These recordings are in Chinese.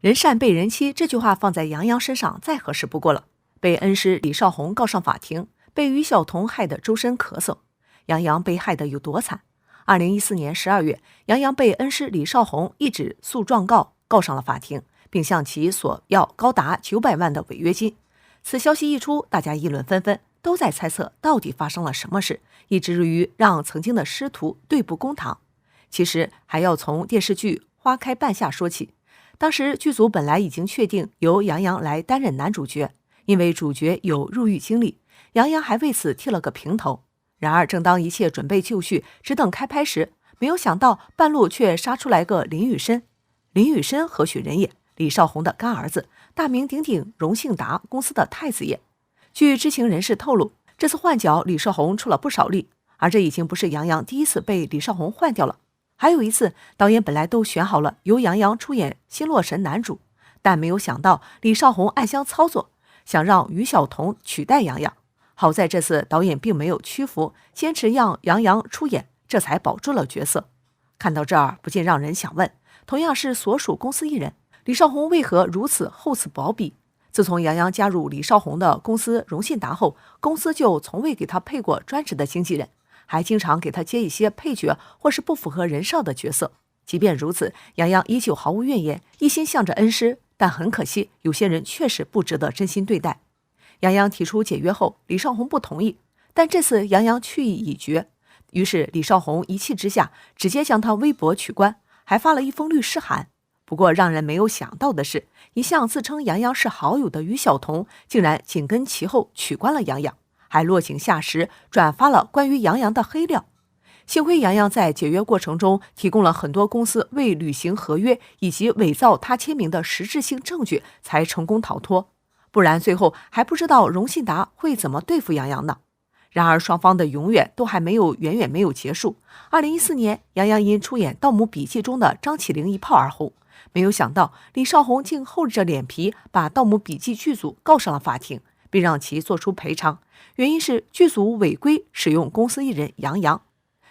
人善被人欺这句话放在杨洋身上再合适不过了。被恩师李少红告上法庭，被于晓彤害得周身咳嗽。杨洋被害得有多惨？2014年12月，杨洋被恩师李少红一纸诉状告上了法庭，并向其索要高达900万的违约金。此消息一出，大家议论纷纷，都在猜测到底发生了什么事，以至于让曾经的师徒对簿公堂。其实还要从电视剧《花开半夏》说起。当时剧组本来已经确定由杨洋来担任男主角，因为主角有入狱经历，杨洋还为此剃了个平头。然而正当一切准备就绪，只等开拍时，没有想到半路却杀出来个林宇申。林宇申何许人也？李少红的干儿子，大名鼎鼎荣信达公司的太子爷。据知情人士透露，这次换角李少红出了不少力，而这已经不是杨洋第一次被李少红换掉了。还有一次，导演本来都选好了由杨洋出演新洛神男主，但没有想到李少红暗箱操作，想让于晓彤取代杨洋。好在这次导演并没有屈服，坚持让杨洋出演，这才保住了角色。看到这儿，不禁让人想问，同样是所属公司艺人，李少红为何如此厚此薄彼？自从杨洋加入李少红的公司荣信达后，公司就从未给他配过专职的经纪人，还经常给他接一些配角或是不符合人设的角色。即便如此，杨洋依旧毫无怨言，一心向着恩师。但很可惜，有些人确实不值得真心对待。杨洋提出解约后，李少红不同意，但这次杨洋去意已决，于是李少红一气之下，直接将他微博取关，还发了一封律师函。不过让人没有想到的是，一向自称杨洋是好友的于晓彤，竟然紧跟其后取关了杨洋，还落井下石，转发了关于杨洋的黑料。幸亏杨洋在解约过程中提供了很多公司未履行合约以及伪造他签名的实质性证据，才成功逃脱。不然最后还不知道荣信达会怎么对付杨洋呢。然而双方的永远都还远远没有结束。2014年，杨洋因出演《盗墓笔记》中的张起灵一炮而红，没有想到李少红竟厚着脸皮把《盗墓笔记》剧组告上了法庭，并让其做出赔偿，原因是剧组违规使用公司艺人杨洋。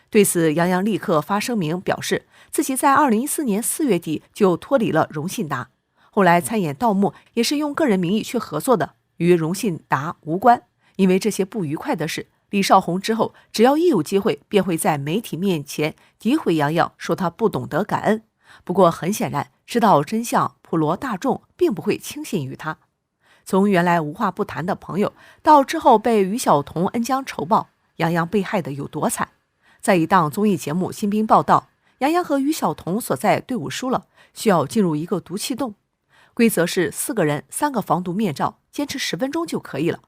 对此，杨洋立刻发声明表示，自己在2014年4月底就脱离了荣信达，后来参演《盗墓》也是用个人名义去合作的，与荣信达无关。因为这些不愉快的事，李少红之后只要一有机会，便会在媒体面前诋毁杨洋，说他不懂得感恩。不过很显然，知道真相，普罗大众并不会轻信于他。从原来无话不谈的朋友，到之后被于晓彤恩将仇报，杨洋被害的有多惨？在一档综艺节目新兵报道，杨洋和于晓彤所在队伍输了，需要进入一个毒气洞，规则是4个人3个防毒面罩，坚持10分钟就可以了。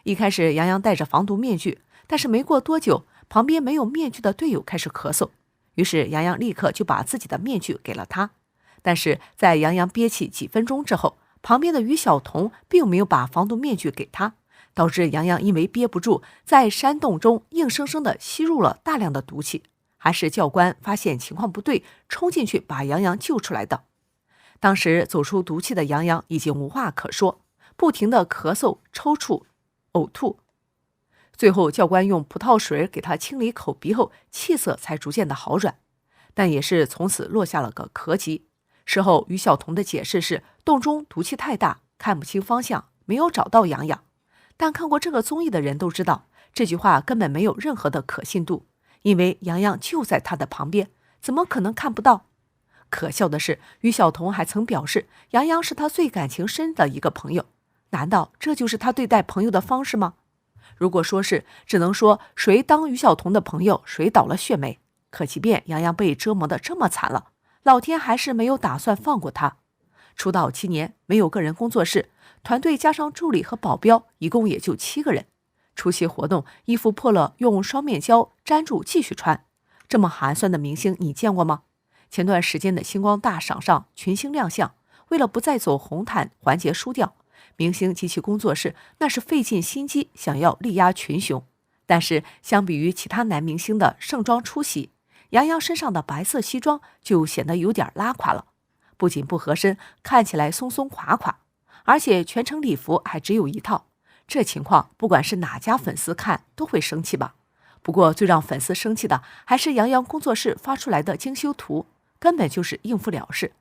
一开始杨洋戴着防毒面具，但是没过多久，旁边没有面具的队友开始咳嗽，于是杨洋立刻就把自己的面具给了他。但是在杨洋憋气几分钟之后，旁边的于晓彤并没有把防毒面具给他，导致杨洋因为憋不住，在山洞中硬生生地吸入了大量的毒气，还是教官发现情况不对，冲进去把杨洋救出来的。当时走出毒气的杨洋已经无话可说，不停地咳嗽、抽搐、呕吐。最后教官用葡萄水给他清理口鼻后，气色才逐渐的好转，但也是从此落下了个咳疾。事后于晓彤的解释是，洞中毒气太大，看不清方向，没有找到杨洋。但看过这个综艺的人都知道，这句话根本没有任何的可信度，因为杨洋就在他的旁边，怎么可能看不到？可笑的是，于晓彤还曾表示，杨洋是他最感情深的一个朋友。难道这就是他对待朋友的方式吗？如果说是，只能说谁当于晓彤的朋友，谁倒了血霉。可即便杨洋被折磨得这么惨了，老天还是没有打算放过他。出道7年，没有个人工作室，团队加上助理和保镖，一共也就7个人。出席活动，衣服破了用双面胶粘住继续穿。这么寒酸的明星你见过吗？前段时间的星光大赏上群星亮相，为了不再走红毯环节输掉，明星及其工作室那是费尽心机想要力压群雄。但是相比于其他男明星的盛装出席，杨洋身上的白色西装就显得有点拉垮了，不仅不合身，看起来松松垮垮，而且全程礼服还只有一套。这情况不管是哪家粉丝看都会生气吧。不过最让粉丝生气的还是杨洋工作室发出来的精修图，根本就是应付了事。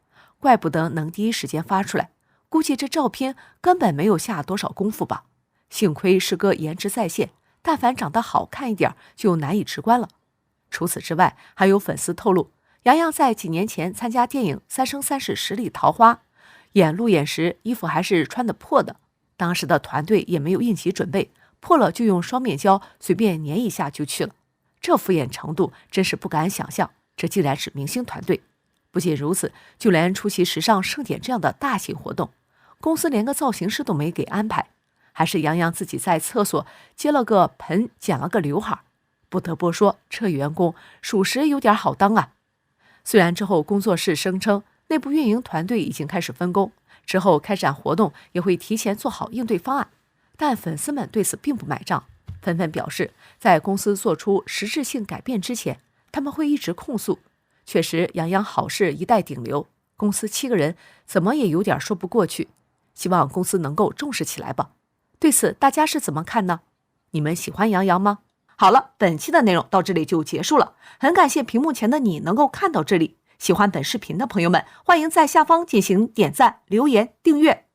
怪不得能第一时间发出来，估计这照片根本没有下多少功夫吧。幸亏师哥颜值在线，但凡长得好看一点就难以直观了。除此之外，还有粉丝透露，杨洋在几年前参加电影《三生三世十里桃花》，路演时衣服还是穿的破的，当时的团队也没有应急准备，破了就用双面胶随便粘一下就去了。这敷衍程度真是不敢想象，这竟然是明星团队。不仅如此，就连出席时尚盛典这样的大型活动，公司连个造型师都没给安排，还是杨洋自己在厕所接了个盆剪了个刘海。不得不说，这员工属实有点好当啊。虽然之后工作室声称内部运营团队已经开始分工，之后开展活动也会提前做好应对方案，但粉丝们对此并不买账，纷纷表示在公司做出实质性改变之前，他们会一直控诉。确实，杨洋好事一代顶流，公司7个人怎么也有点说不过去，希望公司能够重视起来吧。对此大家是怎么看呢？你们喜欢杨洋吗？好了，本期的内容到这里就结束了，很感谢屏幕前的你能够看到这里。喜欢本视频的朋友们，欢迎在下方进行点赞、留言、订阅。